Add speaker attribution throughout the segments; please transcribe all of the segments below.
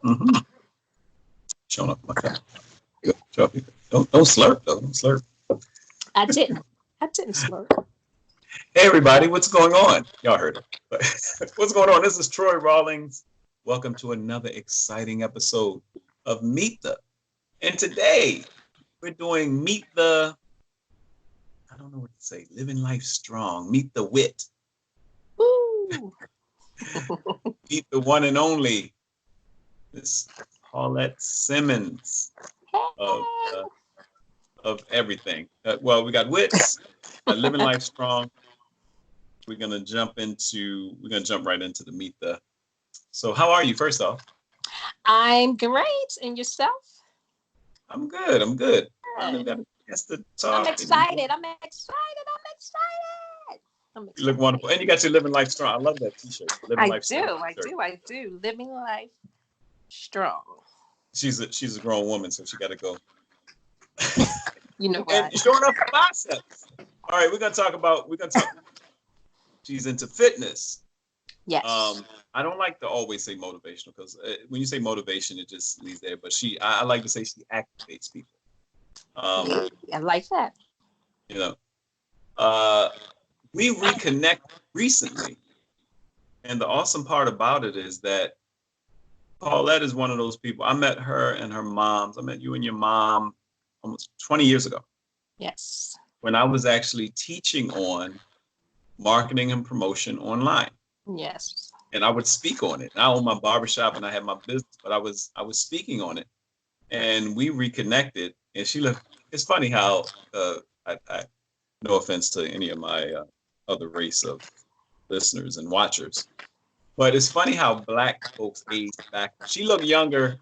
Speaker 1: Mm-hmm. Showing up my camera. Don't slurp though. Don't slurp.
Speaker 2: I didn't slur.
Speaker 1: Hey everybody, what's going on? Y'all heard it. What's going on? This is Troy Rawlings. Welcome to another exciting episode of Meet the. And today we're doing Meet the. I don't know what to say. Living life strong. Meet the wit.
Speaker 2: Woo.
Speaker 1: Meet the one and only Miss Paulette Simmons of everything. Well, we got wits, living life strong. We're gonna jump right into the Meet the. So, how are you? First off,
Speaker 2: I'm great, and yourself?
Speaker 1: I'm good. Finally got a chance to talk.
Speaker 2: I'm excited.
Speaker 1: You look wonderful, and you got your living life strong. I love that T-shirt.
Speaker 2: I do. Living life strong. She's
Speaker 1: a grown woman, so she got to go.
Speaker 2: You know what?
Speaker 1: And showing up for biceps. All right, we're gonna talk. She's into fitness.
Speaker 2: Yes.
Speaker 1: I don't like to always say motivational because when you say motivation, it just leaves there. But I like to say she activates people.
Speaker 2: I like that.
Speaker 1: You know, we reconnected recently, and the awesome part about it is that Paulette is one of those people. I met her and her moms. I met you and your mom almost 20 years ago.
Speaker 2: Yes.
Speaker 1: When I was actually teaching on marketing and promotion online.
Speaker 2: Yes.
Speaker 1: And I would speak on it. I own my barbershop and I had my business, but I was speaking on it. And we reconnected. And she looked. It's funny how I no offense to any of my other race of listeners and watchers, but it's funny how Black folks age back. She looks younger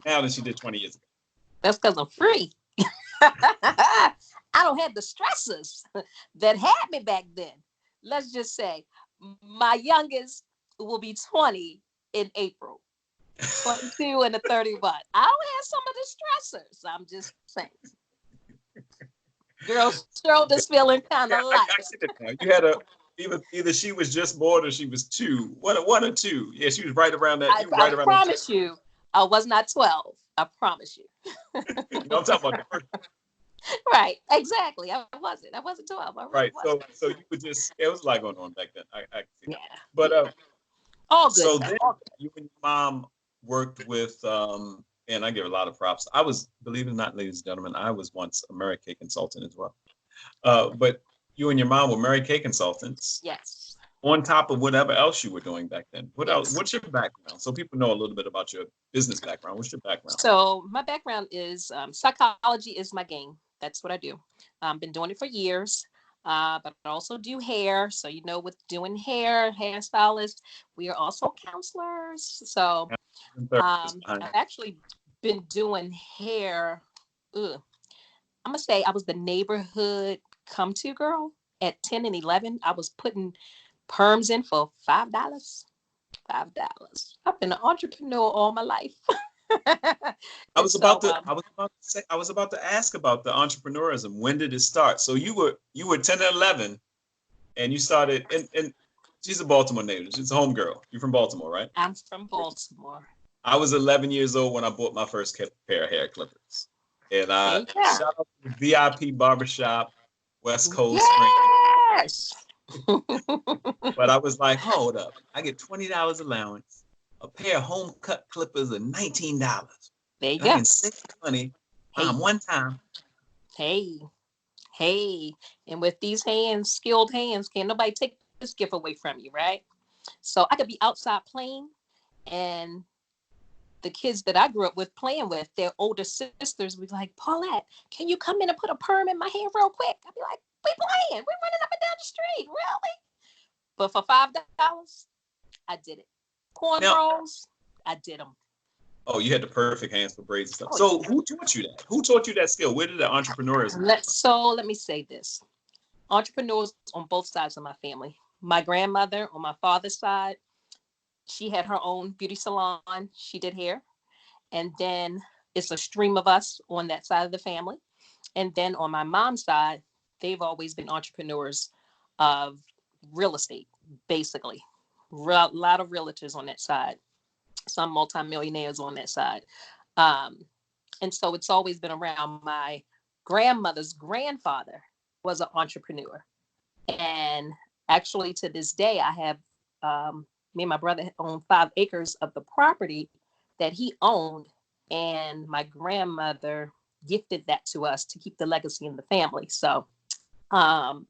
Speaker 1: now than she did 20 years ago.
Speaker 2: That's because I'm free. I don't have the stresses that had me back then. Let's just say my youngest will be 20 in April, 22 and a 31. I don't have some of the stressors. I'm just saying. Girl's shoulders feeling kind of light.
Speaker 1: I see that now. You had either she was just born or she was two. One or two. Yeah, she was right around that.
Speaker 2: I promise you, I was not 12. I promise you.
Speaker 1: No, I'm talking about the first.
Speaker 2: Right, exactly. I wasn't 12.
Speaker 1: Right. So you would just, it was a lot going on back then. I can see that.
Speaker 2: Yeah.
Speaker 1: But
Speaker 2: all good.
Speaker 1: So then you and your mom worked with and I give a lot of props. I was, believe it or not, ladies and gentlemen, I was once a Mary Kay consultant as well. But you and your mom were Mary Kay consultants.
Speaker 2: Yes.
Speaker 1: On top of whatever else you were doing back then. What
Speaker 2: Yes.
Speaker 1: else? What's your background? So people know a little bit about your business background. What's your background?
Speaker 2: So my background is psychology is my game. That's what I do. I've been doing it for years. But I also do hair. So, with doing hairstylists, we are also counselors. So I've actually been doing hair. I'm going to say I was the neighborhood come to girl at 10 and 11. I was putting perms in for $5. $5. I've been an entrepreneur all my life. I was about
Speaker 1: to ask about the entrepreneurism. When did it start? So you were 10 and 11 and you started and she's a Baltimore native. She's a home girl. You're from Baltimore, right?
Speaker 2: I'm from Baltimore.
Speaker 1: I was 11 years old when I bought my first pair of hair clippers. And I shout out to VIP Barbershop, West Coast.
Speaker 2: Yes.
Speaker 1: But I was like, hold up. I get $20 allowance. A pair of home cut clippers are $19.
Speaker 2: There you
Speaker 1: go.
Speaker 2: I
Speaker 1: can save money one time.
Speaker 2: Hey. And with these skilled hands, can't nobody take this gift away from you, right? So I could be outside playing, and the kids that I grew up with playing with, their older sisters would be like, Paulette, can you come in and put a perm in my hair real quick? I'd be like, we playing. We're running up and down the street. Really? But for $5, I did it. Cornrows, I did them.
Speaker 1: Oh, you had the perfect hands for braids and stuff. So who taught you that? Who taught you that skill? Where did the entrepreneurism?
Speaker 2: Let me say this. Entrepreneurs on both sides of my family. My grandmother on my father's side, she had her own beauty salon. She did hair. And then it's a stream of us on that side of the family. And then on my mom's side, they've always been entrepreneurs of real estate, basically. A lot of realtors on that side. some multimillionaires on that side. Um, and so it's always been around. My grandmother's grandfather was an entrepreneur. And actually, to this day, I have me and my brother own 5 acres of the property that he owned. And my grandmother gifted that to us to keep the legacy in the family. So um,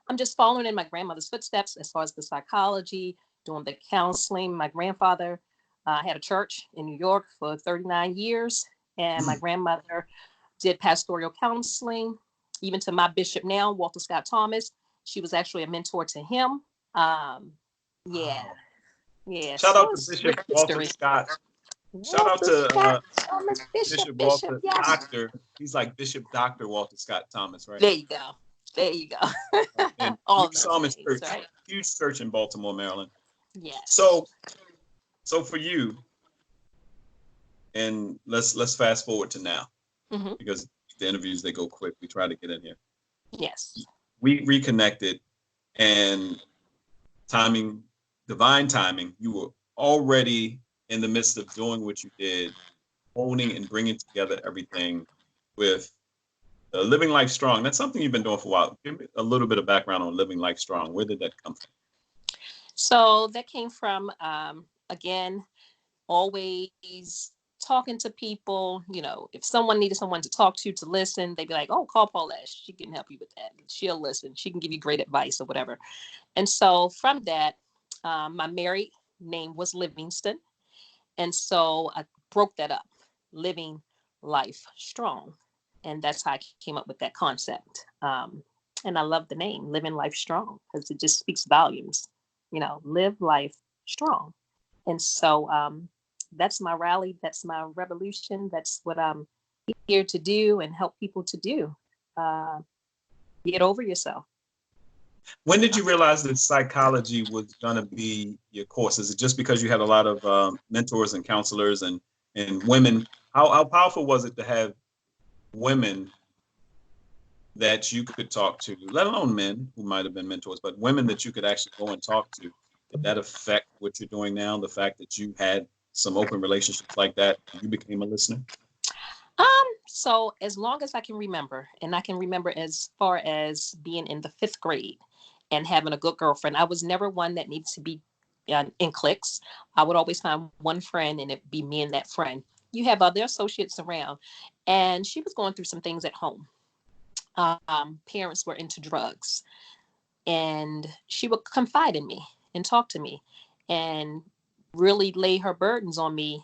Speaker 2: I'm just following in my grandmother's footsteps as far as the psychology, doing the counseling. My grandfather had a church in New York for 39 years, and my grandmother did pastoral counseling, even to my bishop now, Walter Scott Thomas. She was actually a mentor to him. Yeah,
Speaker 1: Wow.
Speaker 2: yeah.
Speaker 1: Shout
Speaker 2: So
Speaker 1: out to
Speaker 2: it's
Speaker 1: Bishop
Speaker 2: rich
Speaker 1: Walter
Speaker 2: history.
Speaker 1: Scott. Shout out
Speaker 2: Walter
Speaker 1: to
Speaker 2: Scott Thomas,
Speaker 1: Bishop
Speaker 2: Bishop,
Speaker 1: Walter
Speaker 2: yes.
Speaker 1: Doctor. He's like Bishop Doctor Walter Scott Thomas, right?
Speaker 2: There you go. There you go.
Speaker 1: And we
Speaker 2: All
Speaker 1: saw
Speaker 2: those
Speaker 1: him in
Speaker 2: names,
Speaker 1: church,
Speaker 2: right?
Speaker 1: huge church in Baltimore, Maryland.
Speaker 2: Yes.
Speaker 1: So for you, and let's fast forward to now,
Speaker 2: Mm-hmm.
Speaker 1: because the interviews, they go quick. We try to get in here.
Speaker 2: Yes.
Speaker 1: We reconnected, and timing, divine timing, you were already in the midst of doing what you did, owning and bringing together everything with Living Life Strong. That's something you've been doing for a while. Give me a little bit of background on Living Life Strong. Where did that come from?
Speaker 2: So that came from, again, always talking to people. If someone needed someone to talk to listen, they'd be like, oh, call Paulette. She can help you with that. She'll listen. She can give you great advice or whatever. And so from that, my married name was Livingston. And so I broke that up, Living Life Strong. And that's how I came up with that concept. And I love the name, Living Life Strong, because it just speaks volumes. Live life strong. And so that's my rally. That's my revolution. That's what I'm here to do and help people to do. Uh, get over yourself.
Speaker 1: When did you realize that psychology was going to be your course? Is it just because you had a lot of mentors and counselors and women? How powerful was it to have women that you could talk to, let alone men who might have been mentors, but women that you could actually go and talk to? Did that affect what you're doing now? The fact that you had some open relationships like that, you became a listener?
Speaker 2: So as long as I can remember, and I can remember as far as being in the 5th grade and having a good girlfriend, I was never one that needs to be in cliques. I would always find one friend and it'd be me and that friend. You have other associates around, and she was going through some things at home. Parents were into drugs, and she would confide in me and talk to me and really lay her burdens on me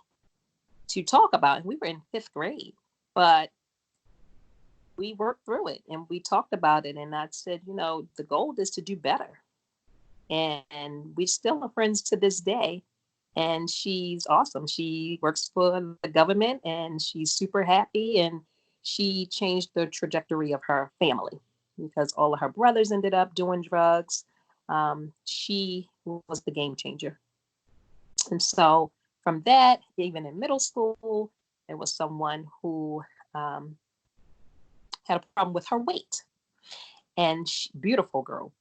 Speaker 2: to talk about. And we were in 5th grade, but we worked through it and we talked about it. And I said, the goal is to do better. And we still are friends to this day. And she's awesome. She works for the government and she's super happy. And she changed the trajectory of her family because all of her brothers ended up doing drugs. She was the game changer. And so from that, even in middle school, there was someone who um, had a problem with her weight. And beautiful girl.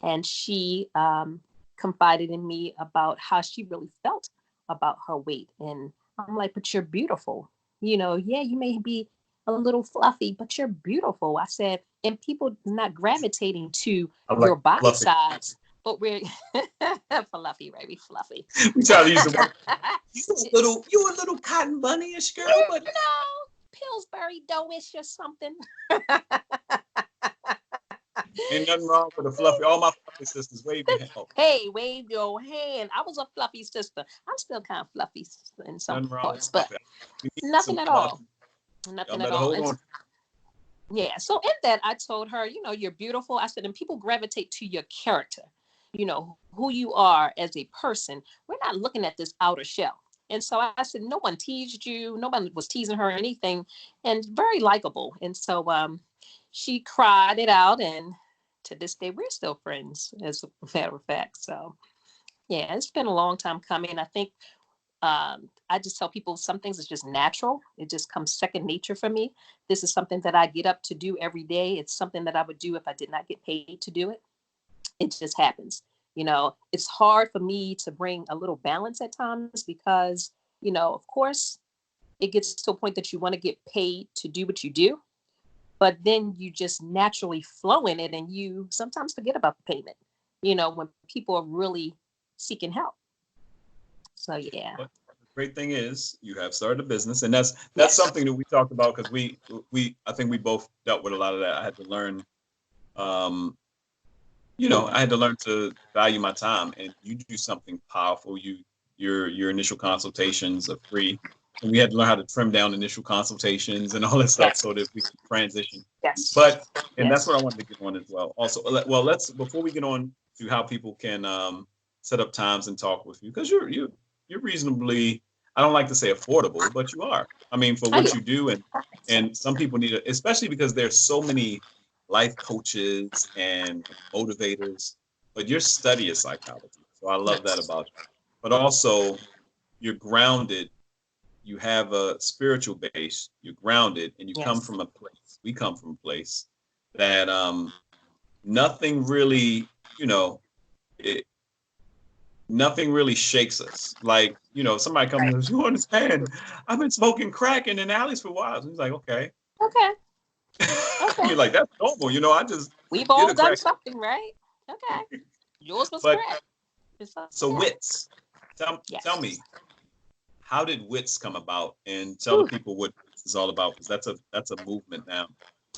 Speaker 2: And she confided in me about how she really felt about her weight. And I'm like, but you're beautiful. Yeah, you may be a little fluffy, but you're beautiful. I said, and people not gravitating to
Speaker 1: I'm like
Speaker 2: your body
Speaker 1: fluffy.
Speaker 2: size, but we're fluffy, right? We fluffy.
Speaker 1: We try to use the word. You a little cotton bunny-ish girl, but
Speaker 2: Pillsbury doughish or something.
Speaker 1: ain't nothing wrong with a fluffy. All my fluffy sisters wave your hand.
Speaker 2: Hey, wave your hand. I was a fluffy sister. I'm still kind of fluffy in some
Speaker 1: Nothing wrong
Speaker 2: parts,
Speaker 1: with
Speaker 2: but
Speaker 1: fluffy. We need
Speaker 2: nothing
Speaker 1: some
Speaker 2: at
Speaker 1: fluff.
Speaker 2: all.
Speaker 1: Y'all
Speaker 2: Nothing at
Speaker 1: better
Speaker 2: all.
Speaker 1: hold on.
Speaker 2: Yeah. So in that, I told her, you're beautiful. I said, and people gravitate to your character, who you are as a person. We're not looking at this outer shell. And so I said, no one teased you. No one was teasing her or anything. And very likable. And so she cried it out. And to this day, we're still friends, as a matter of fact. So, yeah, it's been a long time coming. I think I just tell people some things is just natural. It just comes second nature for me. This is something that I get up to do every day. It's something that I would do if I did not get paid to do it. It just happens. It's hard for me to bring a little balance at times because, of course, it gets to a point that you want to get paid to do what you do, but then you just naturally flow in it and you sometimes forget about the payment, when people are really seeking help. So, yeah.
Speaker 1: But the great thing is you have started a business, and that's
Speaker 2: Yes.
Speaker 1: something that we talked about because I think we both dealt with a lot of that. I had to learn, I had to learn to value my time, and you do something powerful. Your initial consultations are free, and we had to learn how to trim down initial consultations and all that stuff
Speaker 2: Yes.
Speaker 1: so that we can transition.
Speaker 2: Yes.
Speaker 1: And that's
Speaker 2: Yes.
Speaker 1: what I wanted to get on as well. Also, well, let's before we get on to how people can set up times and talk with you because you're reasonably. I don't like to say affordable, but you are. I mean, for
Speaker 2: I
Speaker 1: what
Speaker 2: do.
Speaker 1: you do, and some people need it, especially because there's so many life coaches and motivators, but your study is psychology. So I love that
Speaker 2: Yes.
Speaker 1: about you. But also, you're grounded. You have a spiritual base. You're grounded, and you come
Speaker 2: Yes.
Speaker 1: from a place. We come from a place that nothing really, it, nothing really shakes us. Like, somebody comes
Speaker 2: Right.
Speaker 1: and says, "You understand? I've been smoking crack in the alleys for a while." And he's like, "Okay."
Speaker 2: Okay.
Speaker 1: You're
Speaker 2: Okay.
Speaker 1: like, "That's normal. I just
Speaker 2: We've
Speaker 1: did
Speaker 2: all
Speaker 1: a
Speaker 2: done
Speaker 1: crack."
Speaker 2: something, right? Okay. Yours was
Speaker 1: But
Speaker 2: correct. It's
Speaker 1: so
Speaker 2: okay.
Speaker 1: wits, tell
Speaker 2: Yes.
Speaker 1: me, how did wits come about? And tell the
Speaker 2: Whew.
Speaker 1: people what this is all about because that's a movement now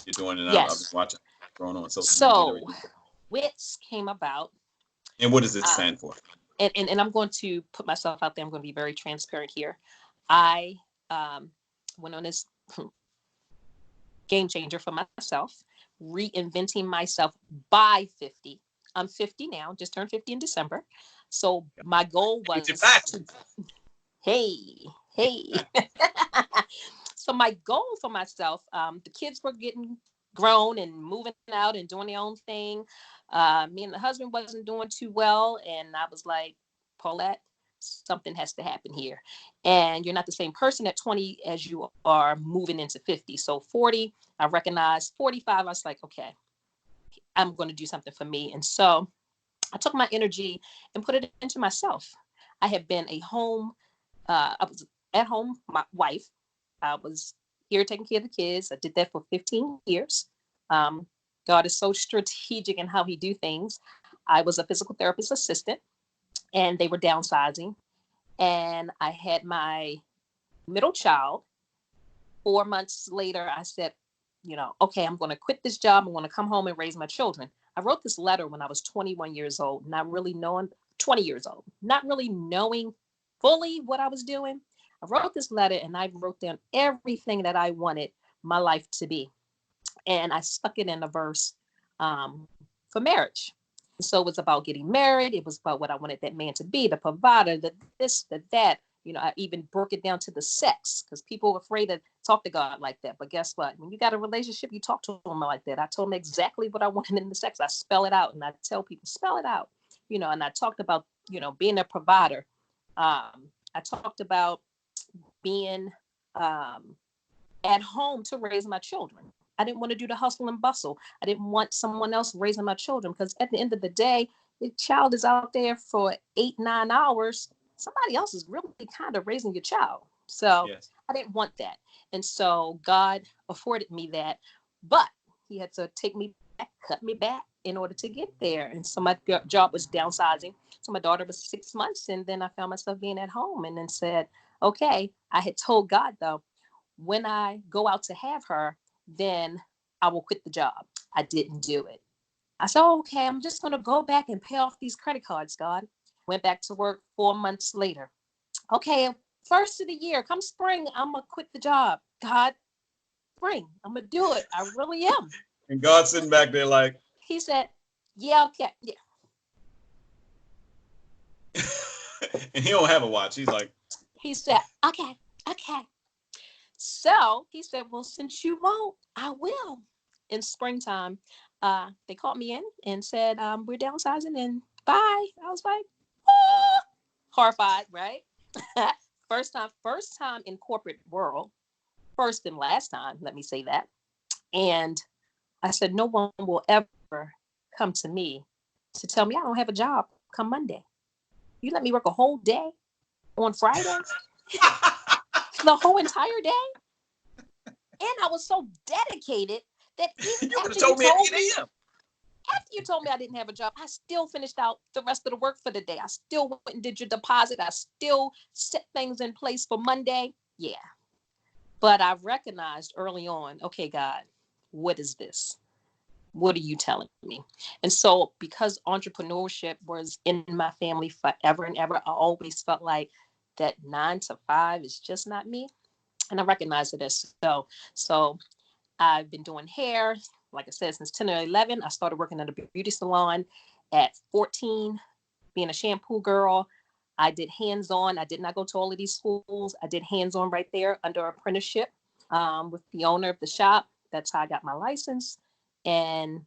Speaker 1: you're doing, and I've been
Speaker 2: Yes.
Speaker 1: watching it growing on social media and
Speaker 2: So
Speaker 1: everything.
Speaker 2: WITS came about.
Speaker 1: And what does it
Speaker 2: Uh,
Speaker 1: stand for?
Speaker 2: and I'm going to put myself out there. I'm going to be very transparent here. I went on this game changer for myself, reinventing myself by 50. I'm 50 now, just turned 50 in December. So my goal
Speaker 1: Age of
Speaker 2: was
Speaker 1: fashion.
Speaker 2: hey. So my goal for myself, the kids were getting grown and moving out and doing their own thing. Me and the husband wasn't doing too well. And I was like, Paulette, something has to happen here. And you're not the same person at 20 as you are moving into 50. So 40, I recognized 45. I was like, okay, I'm going to do something for me. And so I took my energy and put it into myself. I have been I was at home, my wife. I was here taking care of the kids. I did that for 15 years. Um, God is so strategic in how he do things. I was a physical therapist assistant and they were downsizing. And I had my middle child. 4 months later, I said, okay, I'm going to quit this job. I'm going to come home and raise my children. I wrote this letter when I was 21 years old, not really knowing, 20 years old, not really knowing fully what I was doing. I wrote this letter and I wrote down everything that I wanted my life to be. And I stuck it in a verse for marriage. So it was about getting married. It was about what I wanted that man to be, the provider, the this, the that. I even broke it down to the sex because people are afraid to talk to God like that. But guess what? When you got a relationship, you talk to him like that. I told him exactly what I wanted in the sex. I spell it out and I tell people, spell it out. And I talked about, being a provider. I talked about being at home to raise my children. I didn't want to do the hustle and bustle. I didn't want someone else raising my children because at the end of the day, your child is out there for 8-9 hours. Somebody else is really kind of raising your child. So
Speaker 1: Yes.
Speaker 2: I didn't want that. And so God afforded me that. But he had to take me back, cut me back in order to get there. And so my job was downsizing. So my daughter was 6 months. And then I found myself being at home and then said, okay, I had told God, though, when I go out to have her, then I will quit the job. I didn't do it. I said, okay, I'm just going to go back and pay off these credit cards, God. Went back to work 4 months later. Okay, first of the year, come spring, I'm going to quit the job. God, spring, I'm going to do it. I really am.
Speaker 1: And God's sitting back there like,
Speaker 2: He said, yeah, okay. Yeah.
Speaker 1: and he don't have a watch. He's like,
Speaker 2: He said, okay. So he said, well, since you won't, I will. In springtime, they called me in and said, we're downsizing and bye. I was like, ah, horrified, right? first time in corporate world, first and last time, let me say that. And I said, no one will ever come to me to tell me I don't have a job. come Monday. You let me work a whole day on Friday, the whole entire day. And I was so dedicated that even
Speaker 1: You would
Speaker 2: after
Speaker 1: have told me at 8 a.m.
Speaker 2: after you told me I didn't have a job, I still finished out the rest of the work for the day. I still went and did your deposit. I still set things in place for Monday. Yeah. But I recognized early on, okay, God, what is this? What are you telling me? And so because entrepreneurship was in my family forever and ever, I always felt like that 9 to 5 is just not me. And I recognized it as so. So I've been doing hair, like I said, since 10 or 11. I started working at a beauty salon at 14, being a shampoo girl. I did hands-on. I did not go to all of these schools. I did hands-on right there under apprenticeship with the owner of the shop. That's how I got my license. And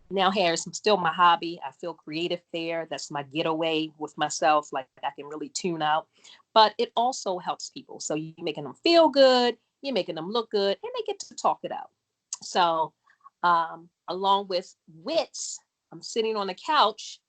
Speaker 2: now hair is still my hobby. I feel creative there. That's my getaway with myself. Like I can really tune out. But it also helps people. So you're making them feel good. You're making them look good. And they get to talk it out. So along with wits, I'm sitting on the couch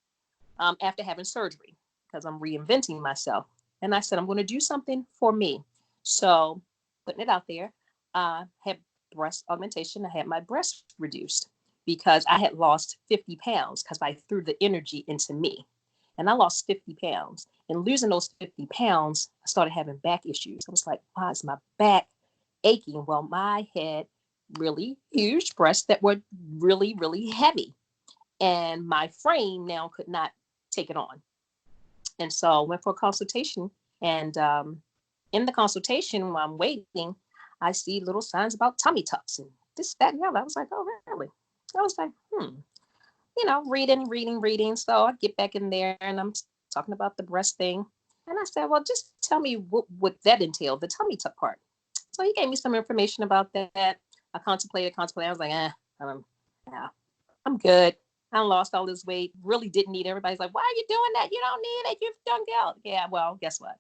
Speaker 2: after having surgery because I'm reinventing myself. And I said, I'm going to do something for me. So putting it out there, had breast augmentation. I had my breast reduced because I had lost 50 pounds because I threw the energy into me. And I lost 50 pounds. And losing those 50 pounds, I started having back issues. I was like, why is my back aching? Well, I had really huge breasts that were really, really heavy. And my frame now could not take it on. And so I went for a consultation. And in the consultation, while I'm waiting, I see little signs about tummy tucks and this, that, and the other. I was like, oh, really? I was like, reading. So I get back in there and I'm talking about the breast thing. And I said, well, just tell me what that entailed, the tummy tuck part. So he gave me some information about that. I contemplated. I was like, yeah, I'm good. I lost all this weight. Really didn't need it. Everybody's like, why are you doing that? You don't need it. You've done good. Yeah, well, guess what?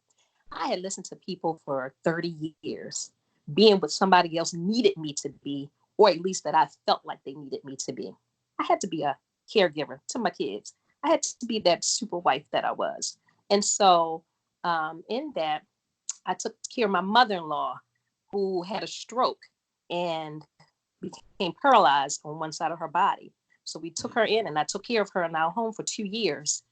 Speaker 2: I had listened to people for 30 years. Being what somebody else needed me to be, or at least that I felt like they needed me to be. I had to be a caregiver to my kids. I had to be that super wife that I was. And so in that, I took care of my mother-in-law who had a stroke and became paralyzed on one side of her body. So we took her in and I took care of her in our home for 2 years.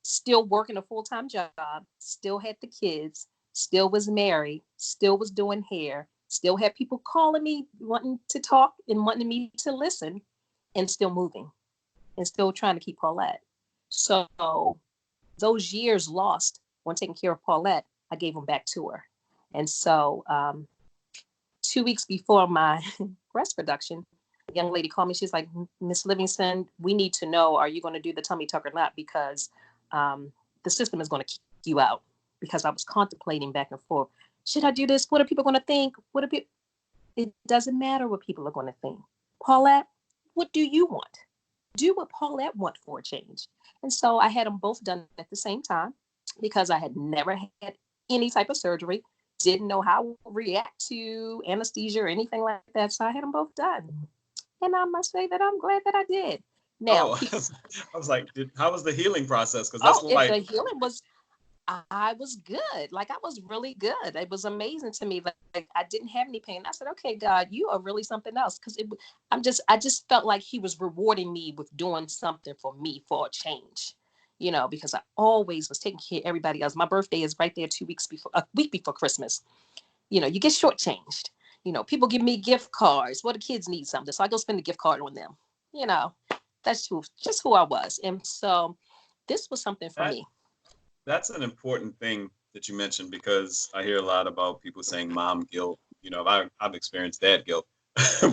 Speaker 2: Still working a full-time job, still had the kids, still was married, still was doing hair, still had people calling me, wanting to talk and wanting me to listen, and still moving and still trying to keep Paulette. So those years lost when taking care of Paulette, I gave them back to her. And so 2 weeks before my breast reduction, a young lady called me. She's like, Miss Livingston, we need to know, are you going to do the tummy tuck or not? Because the system is going to kick you out. Because I was contemplating back and forth. Should I do this? What are people going to think? It doesn't matter what people are going to think. Paulette, what do you want? Do what Paulette wants for a change. And so I had them both done at the same time because I had never had any type of surgery, didn't know how to react to anesthesia or anything like that. So I had them both done. And I must say that I'm glad that I did. Now,
Speaker 1: I was like, how was the healing process? Because that's
Speaker 2: the healing was, I was good. Like I was really good. It was amazing to me. Like I didn't have any pain. I said, okay, God, you are really something else. Because I just felt like he was rewarding me with doing something for me for a change. Because I always was taking care of everybody else. My birthday is right there a week before Christmas. You get shortchanged. People give me gift cards. Well, the kids need something. So I go spend a gift card on them. That's just who I was. And so this was something for me.
Speaker 1: That's an important thing that you mentioned because I hear a lot about people saying mom guilt. I've experienced dad guilt,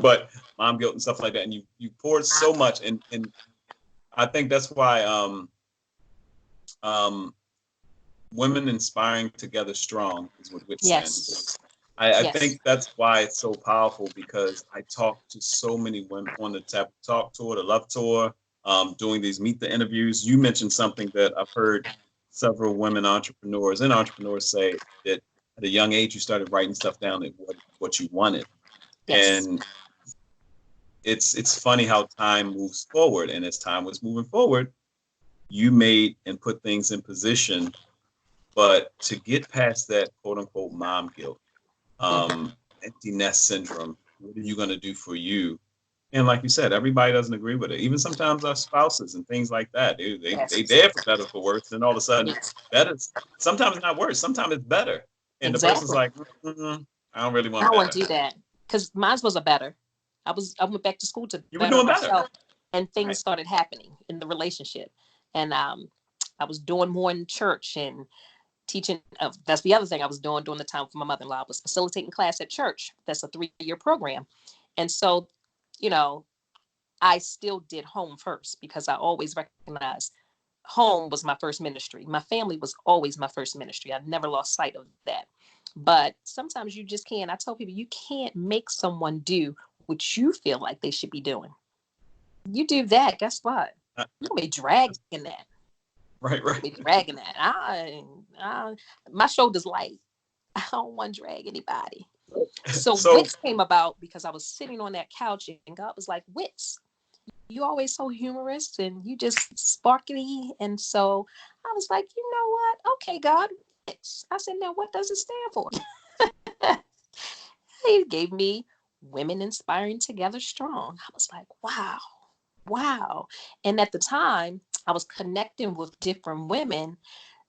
Speaker 1: but mom guilt and stuff like that. And you poured so much, and I think that's why women inspiring together strong is what Wit stands. I think that's why it's so powerful because I talk to so many women on the Talk Tour, the Love Tour, doing these Meet the interviews. You mentioned something that I've heard several women entrepreneurs say that at a young age you started writing stuff down and what you wanted. Yes. And it's funny how time moves forward, and as time was moving forward, you made and put things in position. But to get past that quote unquote mom guilt, empty nest syndrome, what are you going to do for you? And like you said, everybody doesn't agree with it. Even sometimes our spouses and things like that, they
Speaker 2: Yes.
Speaker 1: there for better for worse. And all of a sudden,
Speaker 2: Yes.
Speaker 1: better, sometimes not worse, sometimes it's better. And the person's
Speaker 2: Exactly.
Speaker 1: like, I don't really
Speaker 2: I
Speaker 1: want
Speaker 2: don't want
Speaker 1: better.
Speaker 2: to do that because mine was a better. I went back to school to
Speaker 1: You were
Speaker 2: better
Speaker 1: doing better.
Speaker 2: myself, and things
Speaker 1: Right.
Speaker 2: started happening in the relationship. And I was doing more in church and teaching. That's the other thing I was doing during the time for my mother-in-law. I was facilitating class at church. That's a 3-year program. And so, you know, I still did home first because I always recognized home was my first ministry. My family was always my first ministry. I never lost sight of that. But sometimes you just can't. I tell people you can't make someone do what you feel like they should be doing. You do that, guess what?
Speaker 1: Uh,
Speaker 2: You'll be dragging that.
Speaker 1: Right, right.
Speaker 2: You'll be dragging that. My shoulder's light. I don't want to drag anybody. So
Speaker 1: So,
Speaker 2: Wits came about because I was sitting on that couch and God was like, Wits, you always so humorous and you just sparkly. And so I was like, you know what? Okay, God. I said, now what does it stand for? He gave me Women Inspiring Together Strong. I was like, wow, wow. And at the time, I was connecting with different women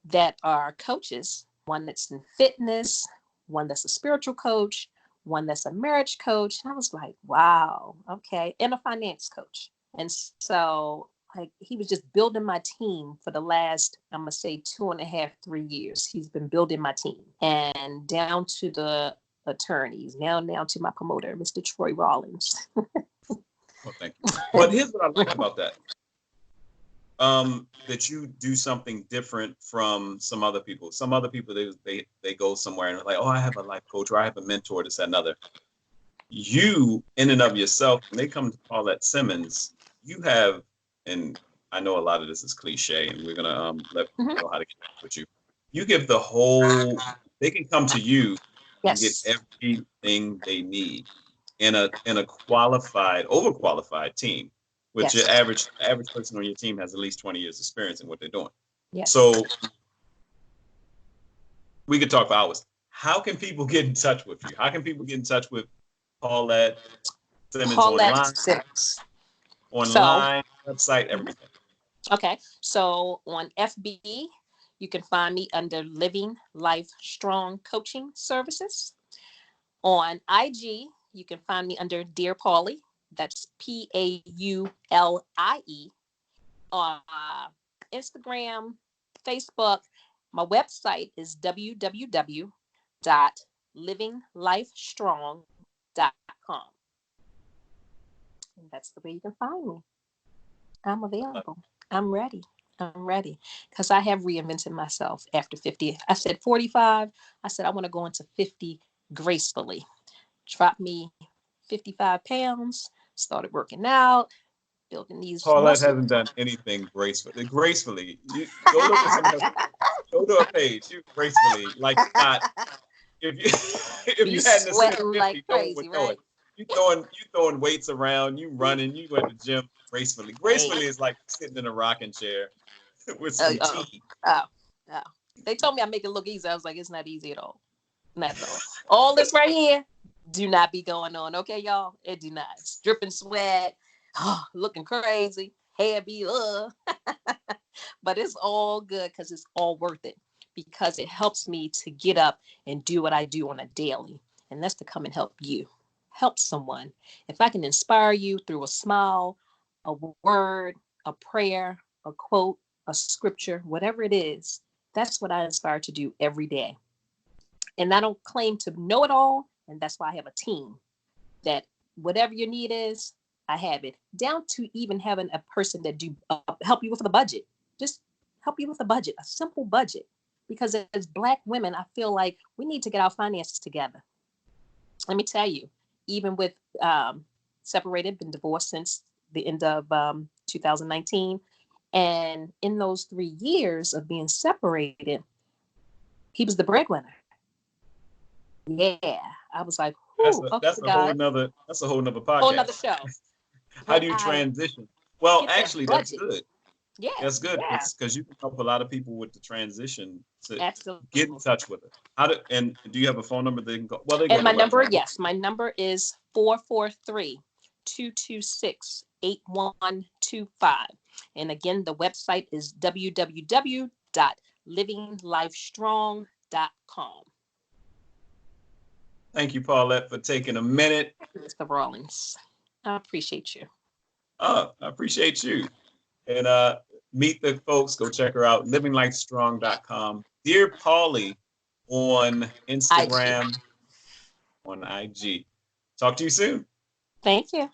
Speaker 2: that are coaches, one that's in fitness, one that's a spiritual coach, one that's a marriage coach. And I was like, wow, okay. And a finance coach. And so like he was just building my team for the last, I'm gonna say 2.5, 3 years. He's been building my team and down to the attorneys, now to my promoter, Mr. Troy Rawlings.
Speaker 1: well, thank you. But here's what I like about that. That you do something different from some other people. Some other people, they go somewhere and they're like, oh, I have a life coach or I have a mentor, this, that, another. You, in and of yourself, when they come to Paulette Simmons, you have, and I know a lot of this is cliche, and we're gonna let people know how to get with you. You give the whole. They can come to you and get
Speaker 2: Yes.
Speaker 1: everything they need in a qualified, overqualified team. Which your
Speaker 2: Yes.
Speaker 1: average person on your team has at least 20 years experience in what they're doing.
Speaker 2: Yes.
Speaker 1: So we could talk for hours. How can people get in touch with you? How can people get in touch with Paulette Simmons
Speaker 2: Paulette Simmons. So,
Speaker 1: online, website, everything?
Speaker 2: okay. So on FB, you can find me under Living Life Strong Coaching Services. On IG, you can find me under Dear Paulie. That's Paulie. On Instagram, Facebook. My website is www.livinglifestrong.com. And that's the way you can find me. I'm available. I'm ready. I'm ready because I have reinvented myself after 50. I said 45. I said I want to go into 50 gracefully. Drop me 55 pounds, started working out, building these
Speaker 1: Paulette
Speaker 2: muscles.
Speaker 1: hasn't done anything gracefully. Gracefully, you go look at somebody else. Go to a page. You gracefully, like not. If you if you hadn't said 50,
Speaker 2: like
Speaker 1: no one would
Speaker 2: crazy,
Speaker 1: know
Speaker 2: right?
Speaker 1: it. You throwing weights around. You running. You go to the gym gracefully.
Speaker 2: Hey.
Speaker 1: Gracefully is like sitting in a rocking chair with
Speaker 2: Oh,
Speaker 1: some
Speaker 2: oh,
Speaker 1: tea.
Speaker 2: oh, oh. They told me I make it look easy. I was like, it's not easy at all. Not at all. All this right here do not be going on, okay, y'all? It do not. It's dripping sweat, looking crazy, hair be but it's all good because it's all worth it because it helps me to get up and do what I do on a daily, and that's to come and help you, help someone. If I can inspire you through a smile, a word, a prayer, a quote, a scripture, whatever it is, that's what I aspire to do every day. And I don't claim to know it all. And that's why I have a team that whatever your need is, I have it down to even having a person that do help you with the budget. Just help you with a budget, a simple budget. Because as Black women, I feel like we need to get our finances together. Let me tell you, even with separated, been divorced since the end of 2019. And in those 3 years of being separated, he was the breadwinner. Yeah, I was like,
Speaker 1: That's
Speaker 2: "Whoo,
Speaker 1: a
Speaker 2: okay,
Speaker 1: that's a whole
Speaker 2: God,
Speaker 1: nother that's a whole nother
Speaker 2: whole nother
Speaker 1: podcast.
Speaker 2: show."
Speaker 1: How
Speaker 2: But
Speaker 1: do you
Speaker 2: I
Speaker 1: transition? Well,
Speaker 2: get that
Speaker 1: actually, that's
Speaker 2: budget.
Speaker 1: good.
Speaker 2: Yeah.
Speaker 1: That's good because you can help a lot of people with the transition to
Speaker 2: Absolutely.
Speaker 1: get in touch with it. And do you have a phone number they can go? Well, they go
Speaker 2: And
Speaker 1: to
Speaker 2: my
Speaker 1: the
Speaker 2: number,
Speaker 1: website.
Speaker 2: yes, my number is 443-226-8125. And again, the website is www.livinglifestrong.com.
Speaker 1: Thank you, Paulette, for taking a minute.
Speaker 2: Mr. Rawlings, I appreciate you.
Speaker 1: I appreciate you. And meet the folks. Go check her out. livinglifestrong.com. Dear Paulie on Instagram, on IG. Talk to you soon.
Speaker 2: Thank you.